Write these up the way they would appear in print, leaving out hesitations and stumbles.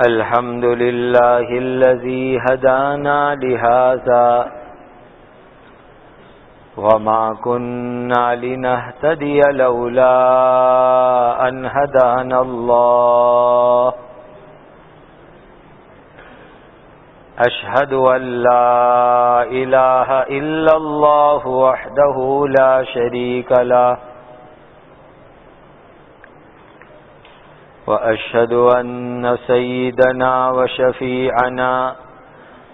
الحمد لله الذي هدانا لهذا وما كنا لنهتدي لولا أن هدانا الله أشهد أن لا إله إلا الله وحده لا شريك له وأشهد أن سيدنا وشفيعنا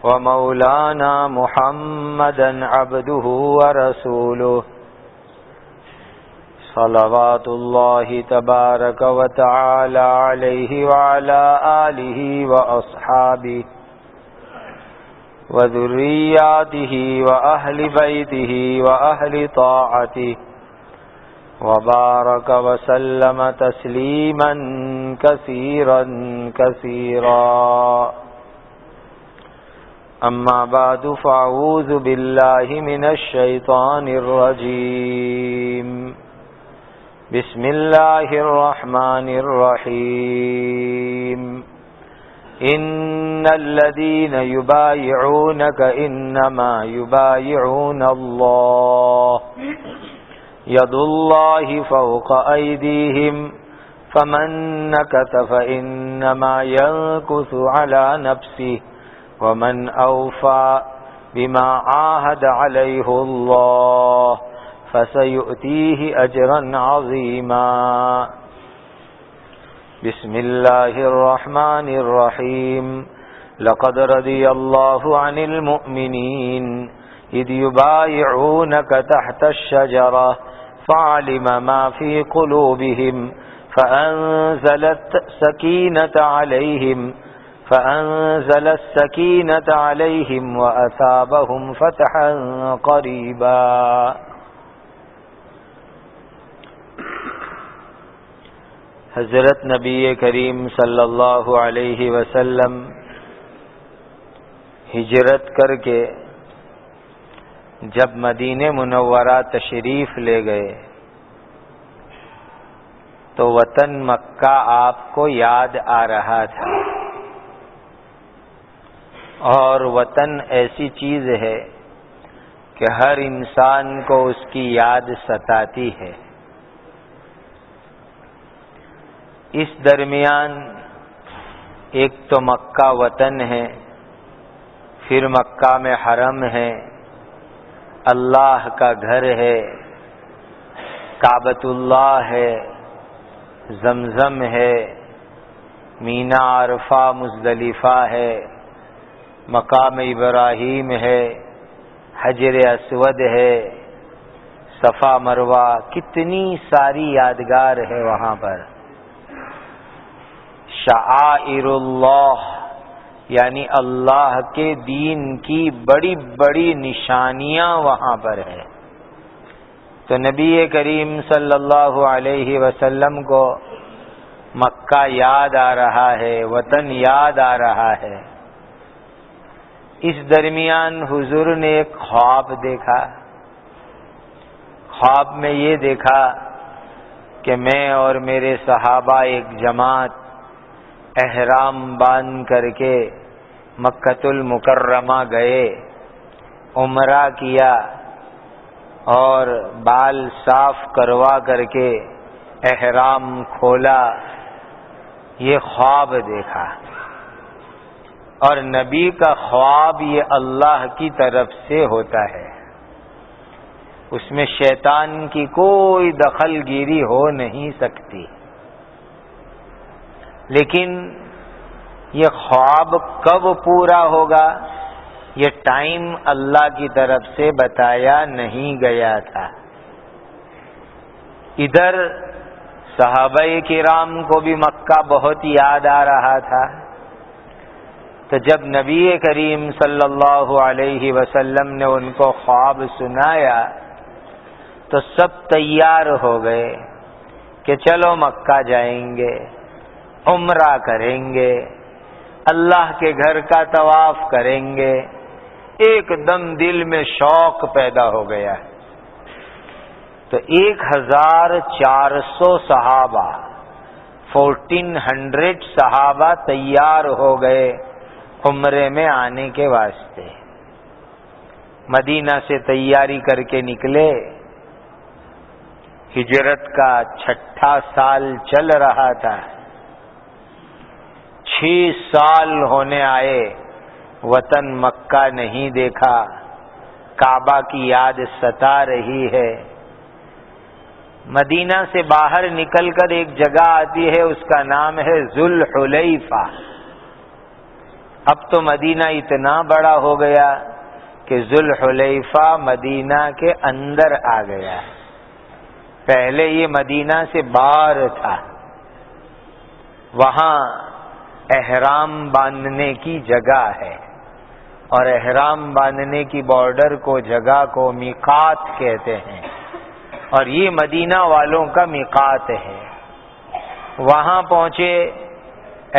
ومولانا محمدا عبده ورسوله صلوات الله تبارك وتعالى عليه وعلى آله وأصحابه وذرياته وأهل بيته وأهل طاعته وبارك وسلم تسليما كثيرا كثيرا أما بعد فأعوذ بالله من الشيطان الرجيم بسم الله الرحمن الرحيم إن الذين يبايعونك إنما يبايعون الله يد الله فوق أيديهم فمن نكث فإنما ينكث على نفسه ومن أوفى بما عاهد عليه الله فسيؤتيه أجرا عظيما بسم الله الرحمن الرحيم لقد رضي الله عن المؤمنين إذ يبايعونك تحت الشجرة فعلم ما في قلوبهم فأنزل السكينة عليهم وأثابهم فتحا قريبا. حضرت نبی کریم صلی اللہ علیہ وسلم ہجرت کر کے جب مدینہ منورہ تشریف لے گئے تو وطن مکہ آپ کو یاد آ رہا تھا، اور وطن ایسی چیز ہے کہ ہر انسان کو اس کی یاد ستاتی ہے. اس درمیان ایک تو مکہ وطن ہے، پھر مکہ میں حرم ہے، اللہ کا گھر ہے، کعبۃ اللہ ہے، زمزم ہے، مینا عرفہ مزدلفہ ہے، مقام ابراہیم ہے، حجر اسود ہے، صفا مروہ، کتنی ساری یادگار ہے وہاں پر. شعائر اللہ یعنی اللہ کے دین کی بڑی بڑی نشانیاں وہاں پر ہیں. تو نبی کریم صلی اللہ علیہ وسلم کو مکہ یاد آ رہا ہے، وطن یاد آ رہا ہے. اس درمیان حضور نے ایک خواب دیکھا. خواب میں یہ دیکھا کہ میں اور میرے صحابہ ایک جماعت احرام باندھ کر کے مکۃ المکرمہ گئے، عمرہ کیا اور بال صاف کروا کر کے احرام کھولا. یہ خواب دیکھا، اور نبی کا خواب یہ اللہ کی طرف سے ہوتا ہے، اس میں شیطان کی کوئی دخل گیری ہو نہیں سکتی. لیکن یہ خواب کب پورا ہوگا یہ ٹائم اللہ کی طرف سے بتایا نہیں گیا تھا. ادھر صحابہ کرام کو بھی مکہ بہت یاد آ رہا تھا. تو جب نبی کریم صلی اللہ علیہ وسلم نے ان کو خواب سنایا تو سب تیار ہو گئے کہ چلو مکہ جائیں گے، عمرہ کریں گے، اللہ کے گھر کا طواف کریں گے. ایک دم دل میں شوق پیدا ہو گیا. تو 1400 صحابہ 1400 صحابہ تیار ہو گئے عمرے میں آنے کے واسطے. مدینہ سے تیاری کر کے نکلے. ہجرت کا 6واں سال چل رہا تھا. 6 سال ہونے آئے، وطن مکہ نہیں دیکھا. کعبہ کی یاد ستا رہی ہے. مدینہ سے باہر نکل کر ایک جگہ آتی ہے، اس کا نام ہے ذوالحلیفہ. اب تو مدینہ اتنا بڑا ہو گیا کہ ذوالحلیفہ مدینہ کے اندر آ گیا. پہلے یہ مدینہ سے باہر تھا. وہاں احرام باندھنے کی جگہ ہے، اور احرام باندھنے کی بارڈر کو، جگہ کو میقات کہتے ہیں، اور یہ مدینہ والوں کا میقات ہے. وہاں پہنچے،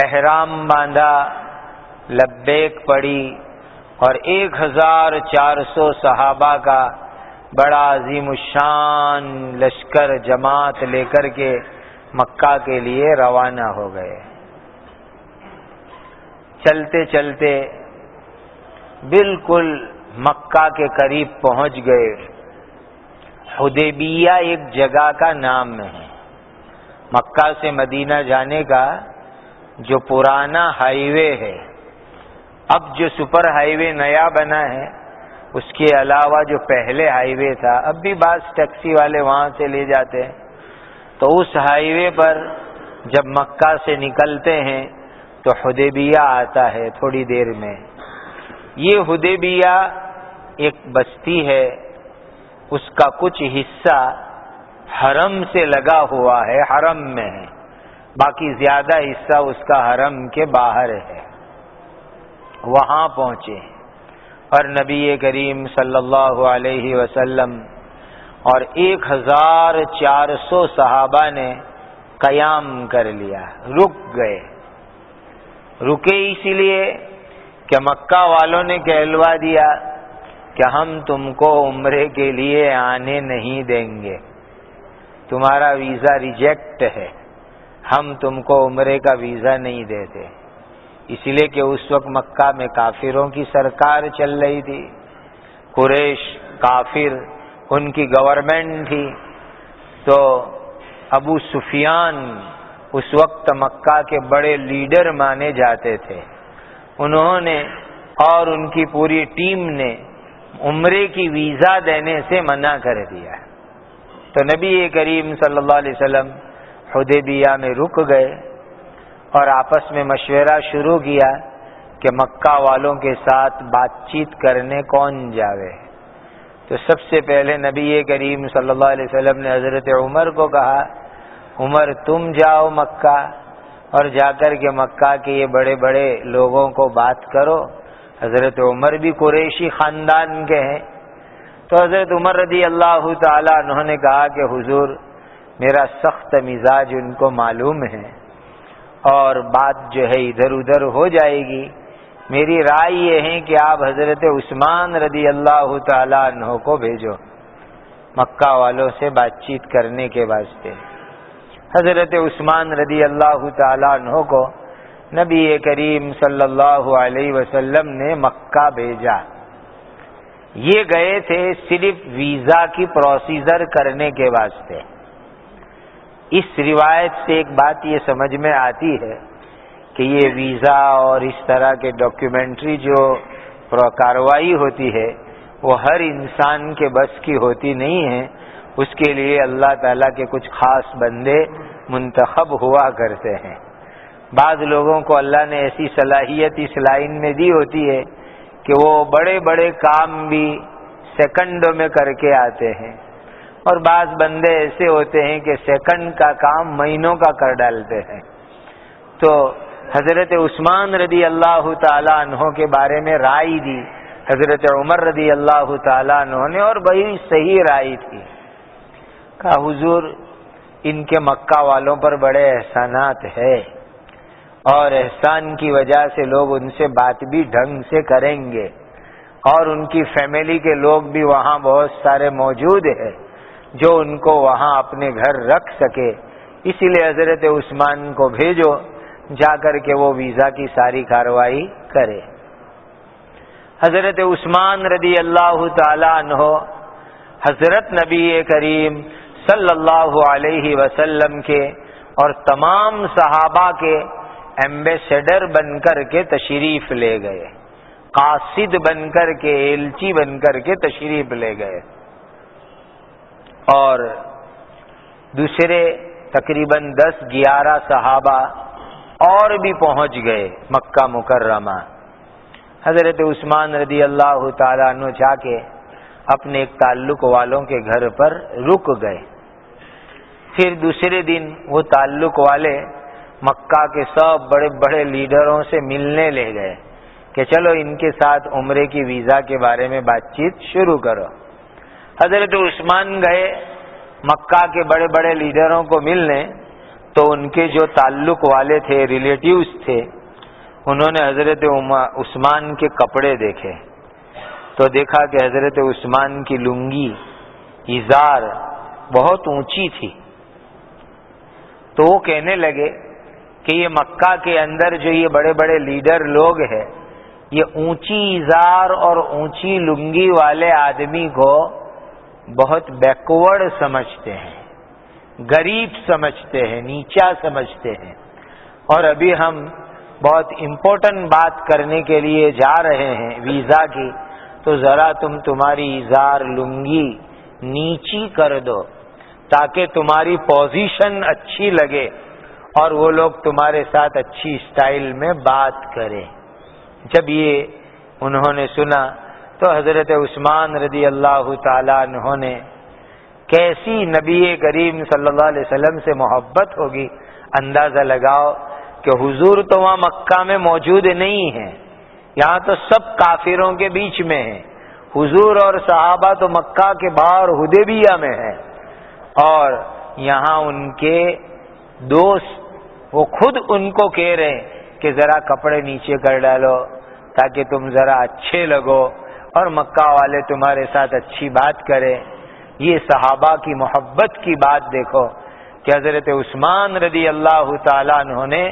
احرام باندھا، لبیک پڑھی، اور 1400 صحابہ کا بڑا عظیم الشان لشکر جماعت لے کر کے مکہ کے لیے روانہ ہو گئے. چلتے چلتے بالکل مکہ کے قریب پہنچ گئے. حدیبیہ ایک جگہ کا نام ہے. مکہ سے مدینہ جانے کا جو پرانا ہائی وے ہے، اب جو سپر ہائی وے نیا بنا ہے، اس کے علاوہ جو پہلے ہائی وے تھا، اب بھی بعض ٹیکسی والے وہاں سے لے جاتے ہیں. تو اس ہائی وے پر جب مکہ سے نکلتے ہیں تو حدیبیہ آتا ہے تھوڑی دیر میں. یہ حدیبیہ ایک بستی ہے، اس کا کچھ حصہ حرم سے لگا ہوا ہے، حرم میں ہے. باقی زیادہ حصہ اس کا حرم کے باہر ہے. وہاں پہنچے اور نبی کریم صلی اللہ علیہ وسلم اور 1400 صحابہ نے قیام کر لیا، رک گئے. رکے اسی لیے کہ مکہ والوں نے کہلوا دیا کہ ہم تم کو عمرے کے لیے آنے نہیں دیں گے، تمہارا ویزا ریجیکٹ ہے، ہم تم کو عمرے کا ویزا نہیں دیتے. اسی لیے کہ اس وقت مکہ میں کافروں کی سرکار چل رہی تھی. قریش کافر، ان کی گورنمنٹ تھی. تو ابو سفیان اس وقت مکہ کے بڑے لیڈر مانے جاتے تھے. انہوں نے اور ان کی پوری ٹیم نے عمرے کی ویزا دینے سے منع کر دیا. تو نبی کریم صلی اللہ علیہ وسلم حدیبیہ میں رک گئے اور آپس میں مشورہ شروع کیا کہ مکہ والوں کے ساتھ بات چیت کرنے کون جاوے. تو سب سے پہلے نبی کریم صلی اللہ علیہ وسلم نے حضرت عمر کو کہا، عمر تم جاؤ مکہ اور جا کر کے مکہ کے یہ بڑے بڑے لوگوں کو بات کرو. حضرت عمر بھی قریشی خاندان کے ہیں. تو حضرت عمر رضی اللہ تعالیٰ عنہ نے کہا کہ حضور میرا سخت مزاج ان کو معلوم ہے اور بات جو ہے ادھر ادھر ہو جائے گی. میری رائے یہ ہے کہ آپ حضرت عثمان رضی اللہ تعالیٰ عنہ کو بھیجو مکہ والوں سے بات چیت کرنے کے واسطے. حضرت عثمان رضی اللہ تعالیٰ عنہ کو نبی کریم صلی اللہ علیہ وسلم نے مکہ بھیجا. یہ گئے تھے صرف ویزا کی پروسیجر کرنے کے واسطے. اس روایت سے ایک بات یہ سمجھ میں آتی ہے کہ یہ ویزا اور اس طرح کے ڈاکیومنٹری جو کارروائی ہوتی ہے وہ ہر انسان کے بس کی ہوتی نہیں ہے. اس کے لیے اللہ تعالیٰ کے کچھ خاص بندے منتخب ہوا کرتے ہیں. بعض لوگوں کو اللہ نے ایسی صلاحیت اس لائن میں دی ہوتی ہے کہ وہ بڑے بڑے کام بھی سیکنڈوں میں کر کے آتے ہیں، اور بعض بندے ایسے ہوتے ہیں کہ سیکنڈ کا کام مہینوں کا کر ڈالتے ہیں. تو حضرت عثمان رضی اللہ تعالیٰ عنہ کے بارے میں رائے دی حضرت عمر رضی اللہ تعالیٰ عنہ نے، اور وہی صحیح رائے تھی. کہا حضور ان کے مکہ والوں پر بڑے احسانات ہے، اور احسان کی وجہ سے لوگ ان سے بات بھی ڈھنگ سے کریں گے، اور ان کی فیملی کے لوگ بھی وہاں بہت سارے موجود ہیں. جو ان کو وہاں اپنے گھر رکھ سکے، اسی لیے حضرت عثمان کو بھیجو، جا کر کے وہ ویزا کی ساری کارروائی کرے۔ حضرت عثمان رضی اللہ تعالی عنہ حضرت نبی کریم صلی اللہ علیہ وسلم کے اور تمام صحابہ کے ایمبیسیڈر بن کر کے تشریف لے گئے، قاصد بن کر کے، ایلچی بن کر کے تشریف لے گئے، اور دوسرے تقریباً 10-11 صحابہ اور بھی پہنچ گئے مکہ مکرمہ۔ حضرت عثمان رضی اللہ تعالیٰ عنہ جا کے اپنے ایک تعلق والوں کے گھر پر رک گئے۔ پھر دوسرے دن وہ تعلق والے مکہ کے سب بڑے بڑے لیڈروں سے ملنے لے گئے کہ چلو ان کے ساتھ عمرے کی ویزا کے بارے میں بات چیت شروع کرو۔ حضرت عثمان گئے مکہ کے بڑے بڑے لیڈروں کو ملنے، تو ان کے جو تعلق والے تھے، ریلیٹیوز تھے، انہوں نے حضرت عثمان کے کپڑے دیکھے تو دیکھا کہ حضرت عثمان کی لنگی، ازار بہت اونچی تھی، تو وہ کہنے لگے کہ یہ مکہ کے اندر جو یہ بڑے بڑے لیڈر لوگ ہیں، یہ اونچی ازار اور اونچی لنگی والے آدمی کو بہت بیکورڈ سمجھتے ہیں، غریب سمجھتے ہیں، نیچا سمجھتے ہیں، اور ابھی ہم بہت امپورٹنٹ بات کرنے کے لیے جا رہے ہیں ویزا کی، تو ذرا تمہاری ازار لنگی نیچی کر دو تاکہ تمہاری پوزیشن اچھی لگے اور وہ لوگ تمہارے ساتھ اچھی اسٹائل میں بات کریں۔ جب یہ انہوں نے سنا تو حضرت عثمان رضی اللہ تعالیٰ عنہ نے کیسی نبی کریم صلی اللہ علیہ وسلم سے محبت ہوگی، اندازہ لگاؤ کہ حضور تو وہاں مکہ میں موجود نہیں ہیں، یہاں تو سب کافروں کے بیچ میں ہیں، حضور اور صحابہ تو مکہ کے باہر حدیبیہ میں ہیں، اور یہاں ان کے دوست وہ خود ان کو کہہ رہے ہیں کہ ذرا کپڑے نیچے کر ڈالو تاکہ تم ذرا اچھے لگو اور مکہ والے تمہارے ساتھ اچھی بات کریں۔ یہ صحابہ کی محبت کی بات دیکھو کہ حضرت عثمان رضی اللہ تعالیٰ عنہ نے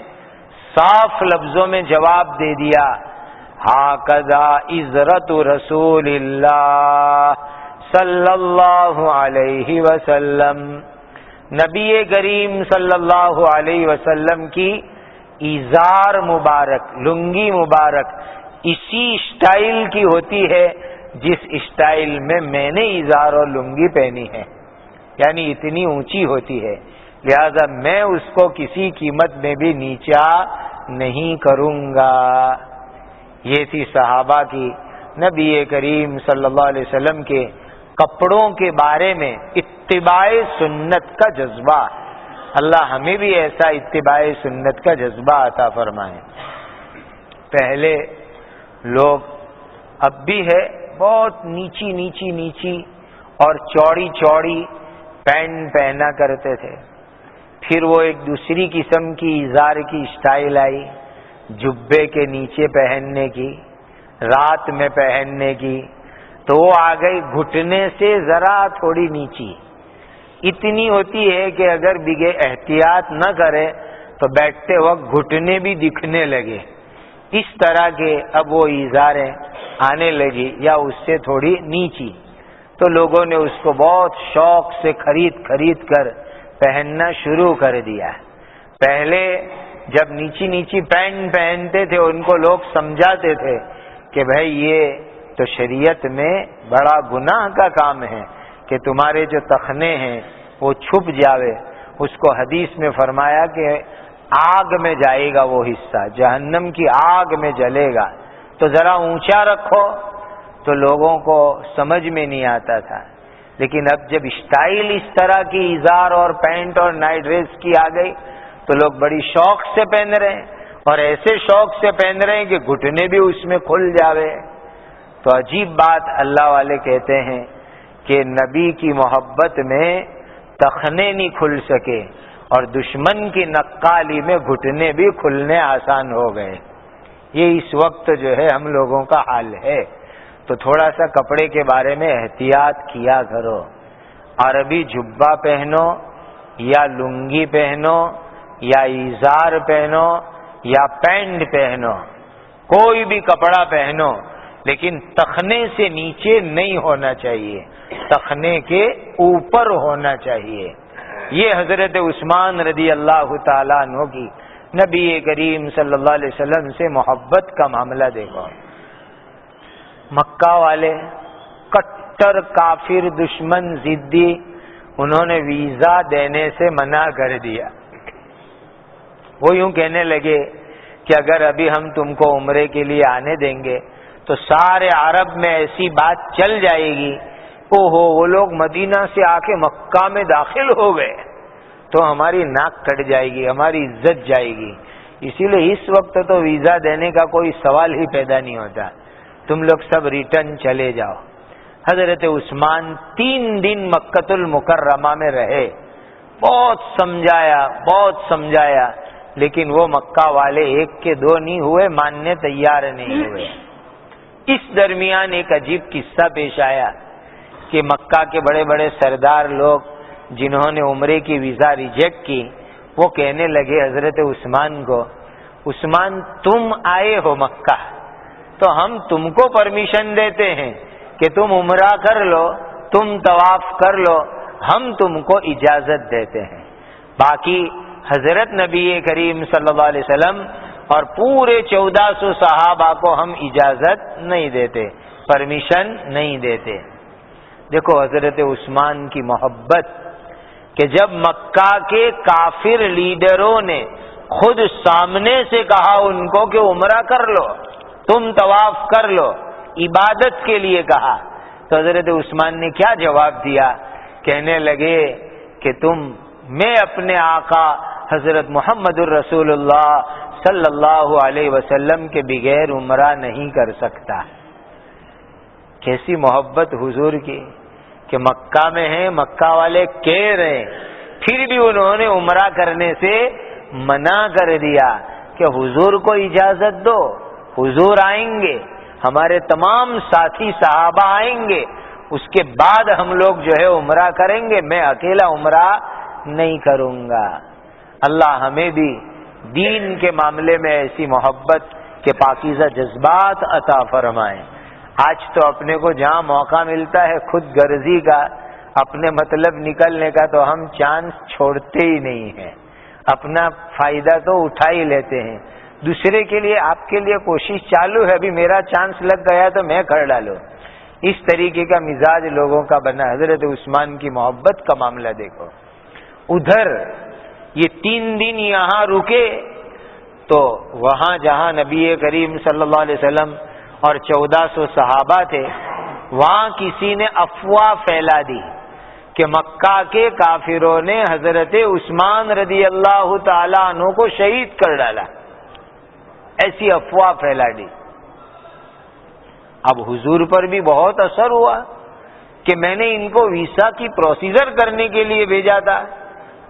صاف لفظوں میں جواب دے دیا، ہاکذا عزرت رسول اللہ صلی اللہ علیہ وسلم، نبی کریم صلی اللہ علیہ وسلم کی ازار مبارک، لنگی مبارک اسی اسٹائل کی ہوتی ہے جس اسٹائل میں میں نے ازار اور لنگی پہنی ہے، یعنی اتنی اونچی ہوتی ہے، لہذا میں اس کو کسی قیمت میں بھی نیچا نہیں کروں گا۔ یہ تھی صحابہ کی نبی کریم صلی اللہ علیہ وسلم کے کپڑوں کے بارے میں اتباع سنت کا جذبہ۔ اللہ ہمیں بھی ایسا اتباع سنت کا جذبہ عطا فرمائے۔ پہلے لوگ، اب بھی ہے، بہت نیچی نیچی نیچی اور چوڑی چوڑی پینٹ پہنا کرتے تھے، پھر وہ ایک دوسری قسم کی ازار کی اسٹائل آئی، جبے کے نیچے پہننے کی، رات میں پہننے کی، تو وہ آ گئی گھٹنے سے ذرا تھوڑی نیچی، اتنی ہوتی ہے کہ اگر بگے احتیاط نہ کرے تو بیٹھتے وقت گھٹنے بھی دکھنے لگے، اس طرح کے اب وہ ازاریں آنے لگی یا اس سے تھوڑی نیچی، تو لوگوں نے اس کو بہت شوق سے خرید کر پہننا شروع کر دیا۔ پہلے جب نیچی نیچی پینٹ پہنتے تھے ان کو لوگ سمجھاتے تھے کہ بھائی یہ تو شریعت میں بڑا گناہ کا کام ہے کہ تمہارے جو تخنے ہیں وہ چھپ جاوے، اس کو حدیث میں فرمایا کہ آگ میں جائے گا وہ حصہ، جہنم کی آگ میں جلے گا، تو ذرا اونچا رکھو، تو لوگوں کو سمجھ میں نہیں آتا تھا۔ لیکن اب جب اسٹائل اس طرح کی ازار اور پینٹ اور نائٹ ڈریس کی آ گئی تو لوگ بڑی شوق سے پہن رہے ہیں، اور ایسے شوق سے پہن رہے ہیں کہ گھٹنے بھی اس میں کھل جاوے۔ تو عجیب بات، اللہ والے کہتے ہیں کہ نبی کی محبت میں تخنے نہیں کھل سکے اور دشمن کی نقالی میں گھٹنے بھی کھلنے آسان ہو گئے۔ یہ اس وقت جو ہے ہم لوگوں کا حال ہے، تو تھوڑا سا کپڑے کے بارے میں احتیاط کیا کرو۔ عربی جبہ پہنو یا لنگی پہنو یا ایزار پہنو یا پینٹ پہنو، کوئی بھی کپڑا پہنو، لیکن تخنے سے نیچے نہیں ہونا چاہیے، تخنے کے اوپر ہونا چاہیے۔ یہ حضرت عثمان رضی اللہ تعالیٰ عنہ کی نبی کریم صلی اللہ علیہ وسلم سے محبت کا معاملہ دیکھو۔ مکہ والے کٹر کافر دشمن ضدی، انہوں نے ویزا دینے سے منع کر دیا۔ وہ یوں کہنے لگے کہ اگر ابھی ہم تم کو عمرے کے لیے آنے دیں گے تو سارے عرب میں ایسی بات چل جائے گی، اوہو وہ لوگ مدینہ سے آ کے مکہ میں داخل ہو گئے تو ہماری ناک کٹ جائے گی، ہماری عزت جائے گی، اسی لیے اس وقت تو ویزا دینے کا کوئی سوال ہی پیدا نہیں ہوتا، تم لوگ سب ریٹرن چلے جاؤ۔ حضرت عثمان 3 دن مکۃ المکرمہ میں رہے، بہت سمجھایا، لیکن وہ مکہ والے ایک کے دو نہیں ہوئے، ماننے تیار نہیں ہوئے۔ اس درمیان ایک عجیب قصہ پیش آیا کہ مکہ کے بڑے بڑے سردار لوگ جنہوں نے عمرے کی ویزا ریجیکٹ کی، وہ کہنے لگے حضرت عثمان کو، عثمان تم آئے ہو مکہ تو ہم تم کو پرمیشن دیتے ہیں کہ تم عمرہ کر لو، تم طواف کر لو، ہم تم کو اجازت دیتے ہیں، باقی حضرت نبی کریم صلی اللہ علیہ وسلم اور پورے 1400 صحابہ کو ہم اجازت نہیں دیتے، پرمیشن نہیں دیتے۔ دیکھو حضرت عثمان کی محبت کہ جب مکہ کے کافر لیڈروں نے خود سامنے سے کہا ان کو کہ عمرہ کر لو، تم طواف کر لو، عبادت کے لیے کہا، تو حضرت عثمان نے کیا جواب دیا؟ کہنے لگے کہ میں اپنے آقا حضرت محمد الرسول اللہ صلی اللہ علیہ وسلم کے بغیر عمرہ نہیں کر سکتا۔ کیسی محبت حضور کی کہ مکہ میں ہیں، مکہ والے کہہ رہے ہیں، پھر بھی انہوں نے عمرہ کرنے سے منع کر دیا کہ حضور کو اجازت دو، حضور آئیں گے، ہمارے تمام ساتھی صحابہ آئیں گے، اس کے بعد ہم لوگ جو ہے عمرہ کریں گے، میں اکیلا عمرہ نہیں کروں گا۔ اللہ ہمیں بھی دین کے معاملے میں ایسی محبت کے پاکیزہ جذبات عطا فرمائیں۔ آج تو اپنے کو جہاں موقع ملتا ہے خود غرضی کا، اپنے مطلب نکلنے کا، تو ہم چانس چھوڑتے ہی نہیں ہیں، اپنا فائدہ تو اٹھا ہی لیتے ہیں، دوسرے کے لیے آپ کے لیے کوشش چالو ہے، ابھی میرا چانس لگ گیا تو میں کر ڈالوں، اس طریقے کا مزاج لوگوں کا بنا۔ حضرت عثمان کی محبت کا معاملہ دیکھو، ادھر یہ 3 دن یہاں رکے تو وہاں جہاں نبی کریم صلی اللہ علیہ وسلم اور 1400 صحابہ تھے، وہاں کسی نے افواہ پھیلا دی کہ مکہ کے کافروں نے حضرت عثمان رضی اللہ تعالیٰ عنہ کو شہید کر ڈالا، ایسی افواہ پھیلا دی۔ اب حضور پر بھی بہت اثر ہوا کہ میں نے ان کو ویزا کی پروسیجر کرنے کے لیے بھیجا تھا،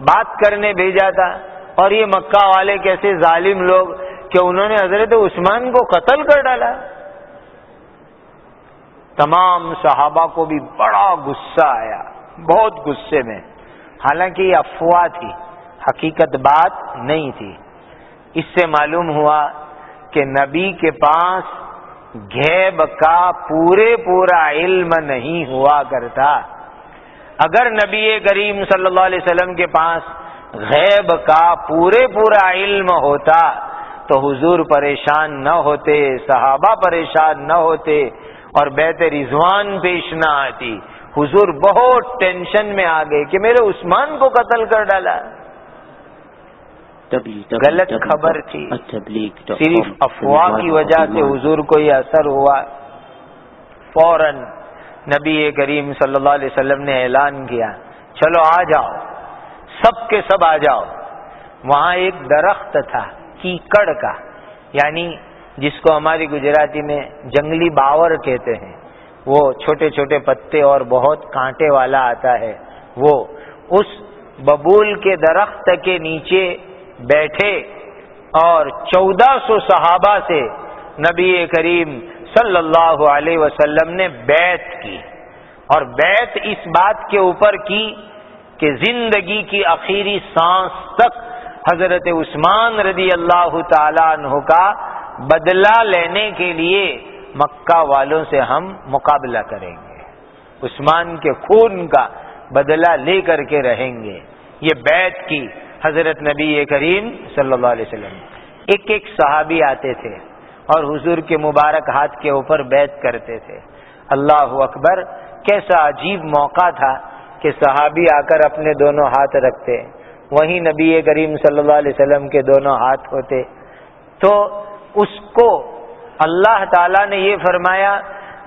بات کرنے بھیجا تھا، اور یہ مکہ والے کیسے ظالم لوگ کہ انہوں نے حضرت عثمان کو قتل کر ڈالا۔ تمام صحابہ کو بھی بڑا غصہ آیا، بہت غصے میں، حالانکہ یہ افواہ تھی، حقیقت بات نہیں تھی۔ اس سے معلوم ہوا کہ نبی کے پاس غیب کا پورا علم نہیں ہوا کرتا۔ اگر نبی کریم صلی اللہ علیہ وسلم کے پاس غیب کا پورا علم ہوتا تو حضور پریشان نہ ہوتے، صحابہ پریشان نہ ہوتے، اور بیعت رضوان پیش نہ آتی۔ حضور بہت ٹینشن میں آ گئے کہ میرے عثمان کو قتل کر ڈالا۔ غلط خبر تھی، صرف افواہ کی وجہ سے حضور کو یہ اثر ہوا۔ فوراً نبی کریم صلی اللہ علیہ وسلم نے اعلان کیا، چلو آ جاؤ، سب کے سب آ جاؤ۔ وہاں ایک درخت تھا کیکڑ کا، یعنی جس کو ہماری گجراتی میں جنگلی باور کہتے ہیں، وہ چھوٹے چھوٹے پتے اور بہت کانٹے والا آتا ہے، وہ اس ببول کے درخت کے نیچے بیٹھے اور 1400 صحابہ سے نبی کریم صلی اللہ علیہ وسلم نے بیعت کی، اور بیعت اس بات کے اوپر کی کہ زندگی کی آخری سانس تک حضرت عثمان رضی اللہ تعالی عنہ کا بدلہ لینے کے لیے مکہ والوں سے ہم مقابلہ کریں گے، عثمان کے خون کا بدلہ لے کر کے رہیں گے۔ یہ بیعت کی حضرت نبی کریم صلی اللہ علیہ وسلم۔ ایک ایک صحابی آتے تھے اور حضور کے مبارک ہاتھ کے اوپر بیعت کرتے تھے۔ اللہ اکبر، کیسا عجیب موقع تھا کہ صحابی آ کر اپنے دونوں ہاتھ رکھتے، وہیں نبی کریم صلی اللہ علیہ وسلم کے دونوں ہاتھ ہوتے، تو اس کو اللہ تعالیٰ نے یہ فرمایا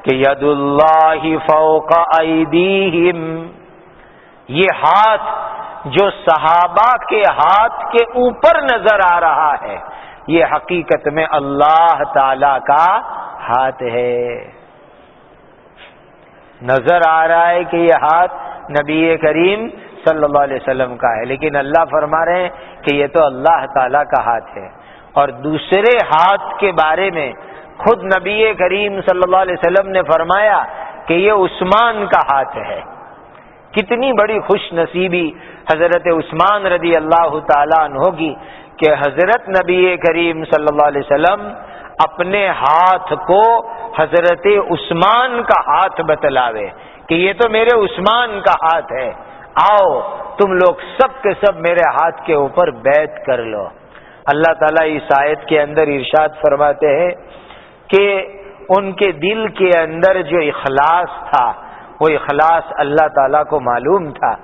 کہ ید اللہ فوق ایدیہم، یہ ہاتھ جو صحابہ کے ہاتھ کے اوپر نظر آ رہا ہے، یہ حقیقت میں اللہ تعالی کا ہاتھ ہے۔ نظر آ رہا ہے کہ یہ ہاتھ نبی کریم صلی اللہ علیہ وسلم کا ہے، لیکن اللہ فرما رہے ہیں کہ یہ تو اللہ تعالی کا ہاتھ ہے۔ اور دوسرے ہاتھ کے بارے میں خود نبی کریم صلی اللہ علیہ وسلم نے فرمایا کہ یہ عثمان کا ہاتھ ہے۔ کتنی بڑی خوش نصیبی حضرت عثمان رضی اللہ تعالی عنہ کی کہ حضرت نبی کریم صلی اللہ علیہ وسلم اپنے ہاتھ کو حضرت عثمان کا ہاتھ بتلاوے کہ یہ تو میرے عثمان کا ہاتھ ہے، آؤ تم لوگ سب کے سب میرے ہاتھ کے اوپر بیعت کر لو۔ اللہ تعالیٰ اس آیت کے اندر ارشاد فرماتے ہیں کہ ان کے دل کے اندر جو اخلاص تھا، وہ اخلاص اللہ تعالیٰ کو معلوم تھا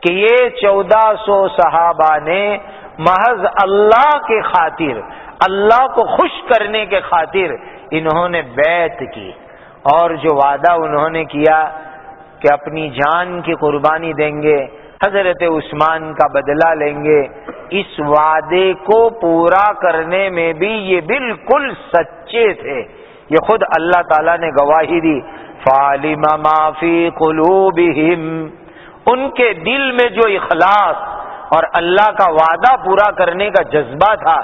کہ یہ 1400 صحابہ نے محض اللہ کے خاطر، اللہ کو خوش کرنے کے خاطر انہوں نے بیعت کی، اور جو وعدہ انہوں نے کیا کہ اپنی جان کی قربانی دیں گے، حضرت عثمان کا بدلہ لیں گے، اس وعدے کو پورا کرنے میں بھی یہ بالکل سچے تھے۔ یہ خود اللہ تعالیٰ نے گواہی دی، فَعَلِمَ مَا فِي قُلُوبِهِمْ، ان کے دل میں جو اخلاص اور اللہ کا وعدہ پورا کرنے کا جذبہ تھا،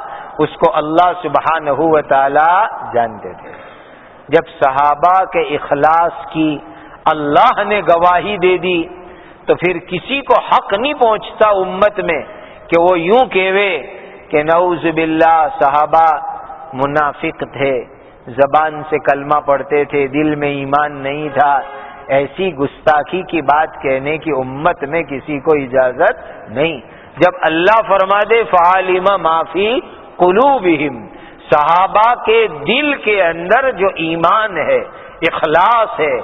اس کو اللہ سبحانہ و تعالی جانتے تھے۔ جب صحابہ کے اخلاص کی اللہ نے گواہی دے دی تو پھر کسی کو حق نہیں پہنچتا امت میں کہ وہ یوں کہوے کہ نعوذ باللہ صحابہ منافق تھے، زبان سے کلمہ پڑھتے تھے، دل میں ایمان نہیں تھا۔ ایسی گستاخی کی بات کہنے کی امت میں کسی کو اجازت نہیں۔ جب اللہ فرما دے فَعَلِمَ مَا فِي قُلُوبِهِمْ، صحابہ کے دل کے اندر جو ایمان ہے، اخلاص ہے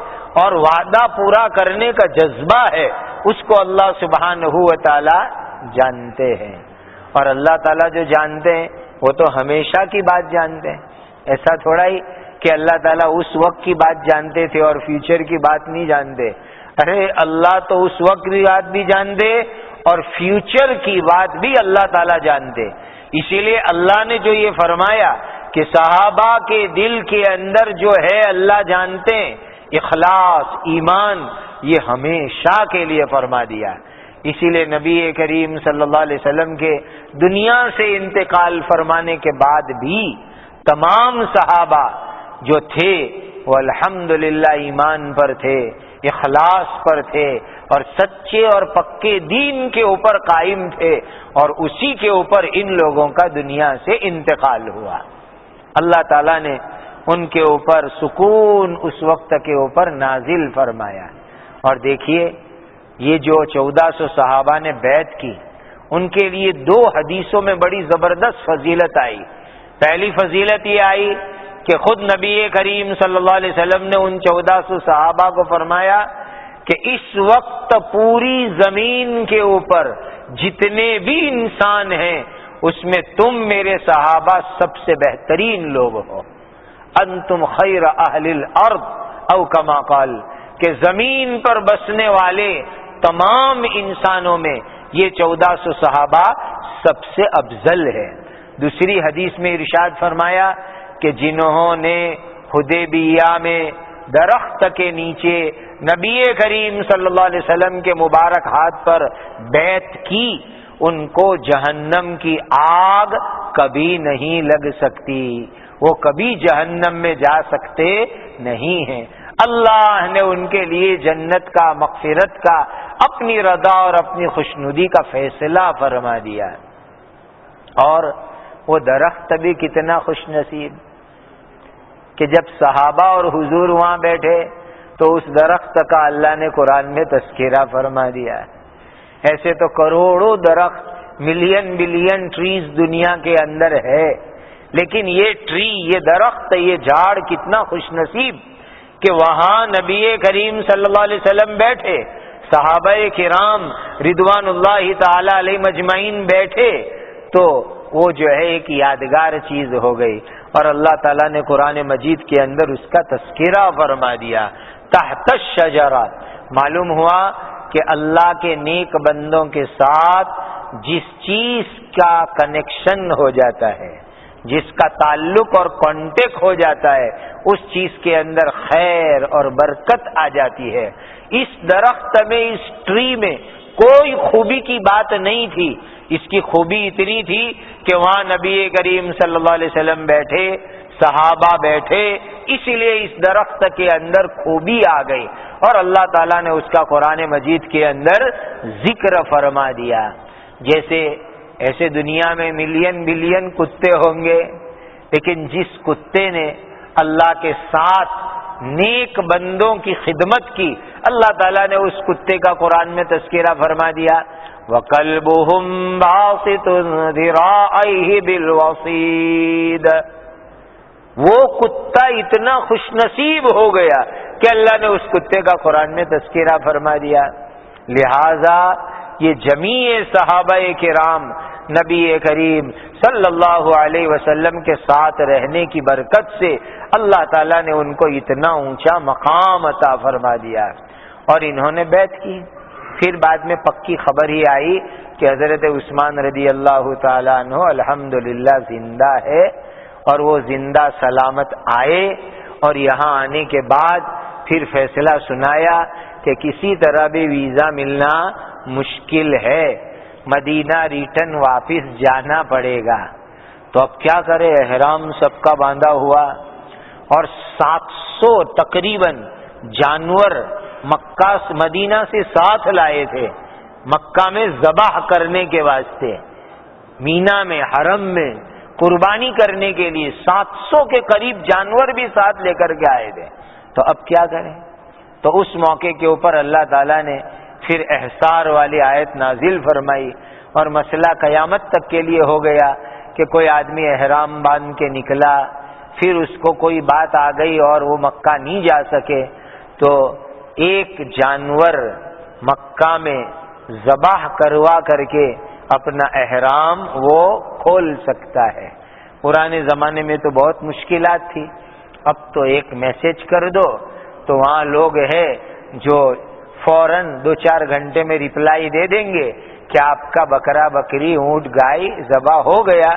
اور وعدہ پورا کرنے کا جذبہ ہے، اس کو اللہ سبحانہ و تعالی جانتے ہیں۔ اور اللہ تعالیٰ جو جانتے ہیں وہ تو ہمیشہ کی بات جانتے ہیں۔ ایسا تھوڑا ہی کہ اللہ تعالیٰ اس وقت کی بات جانتے تھے اور فیوچر کی بات نہیں جانتے۔ ارے اللہ تو اس وقت کی بات بھی جانتے اور فیوچر کی بات بھی اللہ تعالیٰ جانتے۔ اسی لیے اللہ نے جو یہ فرمایا کہ صحابہ کے دل کے اندر جو ہے اللہ جانتے ہیں، اخلاص، ایمان، یہ ہمیشہ کے لیے فرما دیا۔ اسی لیے نبی کریم صلی اللہ علیہ وسلم کے دنیا سے انتقال فرمانے کے بعد بھی تمام صحابہ جو تھے وہ الحمدللہ ایمان پر تھے، اخلاص پر تھے اور سچے اور پکے دین کے اوپر قائم تھے، اور اسی کے اوپر ان لوگوں کا دنیا سے انتقال ہوا۔ اللہ تعالیٰ نے ان کے اوپر سکون اس وقت کے اوپر نازل فرمایا۔ اور دیکھیے یہ جو 1400 صحابہ نے بیعت کی، ان کے لیے 2 حدیثوں میں بڑی زبردست فضیلت آئی۔ پہلی فضیلت یہ آئی کہ خود نبی کریم صلی اللہ علیہ وسلم نے ان 1400 صحابہ کو فرمایا کہ اس وقت پوری زمین کے اوپر جتنے بھی انسان ہیں اس میں تم میرے صحابہ سب سے بہترین لوگ ہو، انتم خیر اہل الارض او کما قال، کہ زمین پر بسنے والے تمام انسانوں میں یہ 1400 صحابہ سب سے افضل ہے۔ دوسری حدیث میں ارشاد فرمایا کہ جنہوں نے حدیبیہ میں درخت کے نیچے نبی کریم صلی اللہ علیہ وسلم کے مبارک ہاتھ پر بیعت کی، ان کو جہنم کی آگ کبھی نہیں لگ سکتی، وہ کبھی جہنم میں جا سکتے نہیں ہیں۔ اللہ نے ان کے لیے جنت کا، مغفرت کا، اپنی رضا اور اپنی خوشنودی کا فیصلہ فرما دیا. اور وہ درخت بھی کتنا خوش نصیب کہ جب صحابہ اور حضور وہاں بیٹھے تو اس درخت کا اللہ نے قرآن میں تذکرہ فرما دیا. ایسے تو کروڑوں درخت، ملین بلین ٹریز دنیا کے اندر ہے، لیکن یہ ٹری، یہ درخت، یہ جھاڑ کتنا خوش نصیب کہ وہاں نبی کریم صلی اللہ علیہ وسلم بیٹھے، صحابہ کرام رضوان اللہ تعالی علیہ مجمعین بیٹھے، تو وہ جو ہے ایک یادگار چیز ہو گئی. اور اللہ تعالیٰ نے قرآن مجید کے اندر اس کا تذکرہ فرما دیا. تحت الشجرہ، معلوم ہوا کہ اللہ کے نیک بندوں کے ساتھ جس چیز کا کنیکشن ہو جاتا ہے، جس کا تعلق اور کانٹیکٹ ہو جاتا ہے، اس چیز کے اندر خیر اور برکت آ جاتی ہے. اس درخت میں، اس ٹری میں کوئی خوبی کی بات نہیں تھی. اس کی خوبی اتنی تھی کہ وہاں نبی کریم صلی اللہ علیہ وسلم بیٹھے، صحابہ بیٹھے، اسی لیے اس درخت کے اندر خوبی آ گئی اور اللہ تعالیٰ نے اس کا قرآن مجید کے اندر ذکر فرما دیا. جیسے ایسے دنیا میں ملین بلین کتے ہوں گے، لیکن جس کتے نے اللہ کے ساتھ نیک بندوں کی خدمت کی، اللہ تعالیٰ نے اس کتے کا قرآن میں تذکرہ فرما دیا. وَقَلْبُهُمْ بَاسِطٌ ذِرَاعَيْهِ بِالْوَصِيدِ. وہ کتا اتنا خوش نصیب ہو گیا کہ اللہ نے اس کتے کا قرآن میں تذکرہ فرما دیا. لہذا یہ جمیع صحابہ کرام نبی کریم صلی اللہ علیہ وسلم کے ساتھ رہنے کی برکت سے اللہ تعالیٰ نے ان کو اتنا اونچا مقام عطا فرما دیا. اور انہوں نے بیعت کی. پھر بعد میں پکی خبر ہی آئی کہ حضرت عثمان رضی اللہ تعالیٰ عنہ الحمدللہ زندہ ہے، اور وہ زندہ سلامت آئے. اور یہاں آنے کے بعد پھر فیصلہ سنایا کہ کسی طرح بھی ویزا ملنا مشکل ہے، مدینہ ریٹرن واپس جانا پڑے گا. تو اب کیا کرے؟ احرام سب کا باندھا ہوا، اور 700 تقریباً جانور مکہ مدینہ سے ساتھ لائے تھے مکہ میں ذبح کرنے کے واسطے، مینا میں، حرم میں قربانی کرنے کے لیے 700 کے قریب جانور بھی ساتھ لے کر کے آئے تھے. تو اب کیا کریں؟ تو اس موقع کے اوپر اللہ تعالیٰ نے پھر احصار والی آیت نازل فرمائی، اور مسئلہ قیامت تک کے لیے ہو گیا کہ کوئی آدمی احرام باندھ کے نکلا، پھر اس کو کوئی بات آ گئی اور وہ مکہ نہیں جا سکے، تو ایک جانور مکہ میں ذبح کروا کر کے اپنا احرام وہ کھول سکتا ہے. پرانے زمانے میں تو بہت مشکلات تھی، اب تو ایک میسج کر دو تو وہاں لوگ ہیں جو فوراً 2-4 گھنٹے میں ریپلائی دے دیں گے کہ آپ کا بکرا، بکری، اونٹ، گائے ذبح ہو گیا،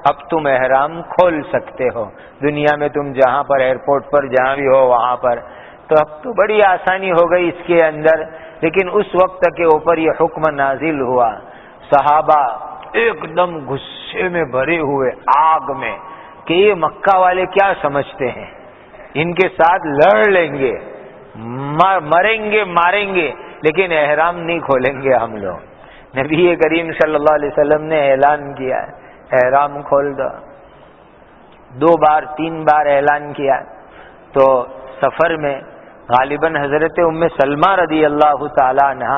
اب تم احرام کھول سکتے ہو. دنیا میں تم جہاں پر ایئرپورٹ پر جہاں بھی ہو وہاں پر. تو اب تو بڑی آسانی ہو گئی اس کے اندر. لیکن اس وقت کے اوپر یہ حکم نازل ہوا، صحابہ ایک دم غصے میں بھرے ہوئے، آگ میں، کہ یہ مکہ والے کیا سمجھتے ہیں، ان کے ساتھ لڑ لیں گے، مریں گے، ماریں گے، لیکن احرام نہیں کھولیں گے ہم لوگ. نبی کریم صلی اللہ علیہ وسلم نے اعلان کیا احرام کھول دو. 2 بار 3 بار اعلان کیا. تو سفر میں غالباً حضرت ام سلمہ رضی اللہ تعالی عنہ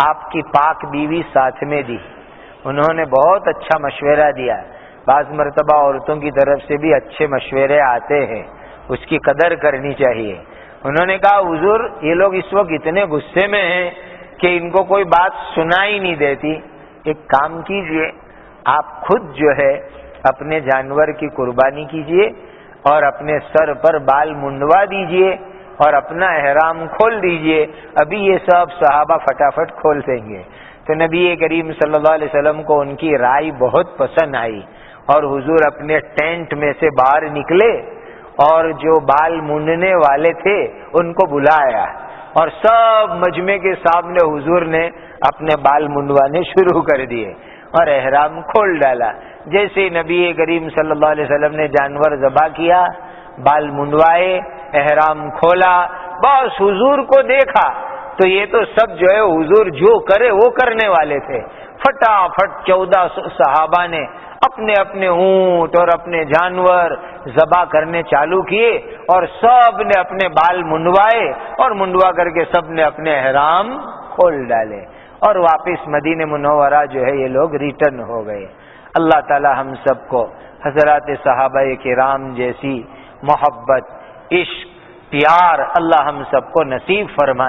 آپ کی پاک بیوی ساتھ میں دی. انہوں نے بہت اچھا مشورہ دیا. بعض مرتبہ عورتوں کی طرف سے بھی اچھے مشورے آتے ہیں، اس کی قدر کرنی چاہیے. انہوں نے کہا حضور یہ لوگ اس وقت اتنے غصے میں ہیں کہ ان کو کوئی بات سنائی نہیں دیتی، ایک کام کیجئے، آپ خود جو ہے اپنے جانور کی قربانی کیجئے اور اپنے سر پر بال منڈوا دیجئے اور اپنا احرام کھول دیجئے. ابھی یہ سب صحابہ فٹافٹ کھول دیں گے. تو نبی کریم صلی اللہ علیہ وسلم کو ان کی رائے بہت پسند آئی، اور حضور اپنے ٹینٹ میں سے باہر نکلے اور جو بال مونڈنے والے تھے ان کو بلایا، اور سب مجمع کے سامنے حضور نے اپنے بال منڈوانے شروع کر دیے اور احرام کھول ڈالا. جیسے نبی کریم صلی اللہ علیہ وسلم نے جانور ذبح کیا، بال منڈوائے، احرام کھولا، بس حضور کو دیکھا تو یہ تو سب جو ہے حضور جو کرے وہ کرنے والے تھے. فٹافٹ 1400 صحابہ نے اپنے اپنے اونٹ اور اپنے جانور ذبح کرنے چالو کیے اور سب نے اپنے بال منڈوائے اور منڈوا کر کے سب نے اپنے احرام کھول ڈالے اور واپس مدینہ منورہ جو ہے یہ لوگ ریٹرن ہو گئے. اللہ تعالی ہم سب کو حضرات صحابہ کرام جیسی محبت، عشق، پیار اللہ ہم سب کو نصیب فرمائے.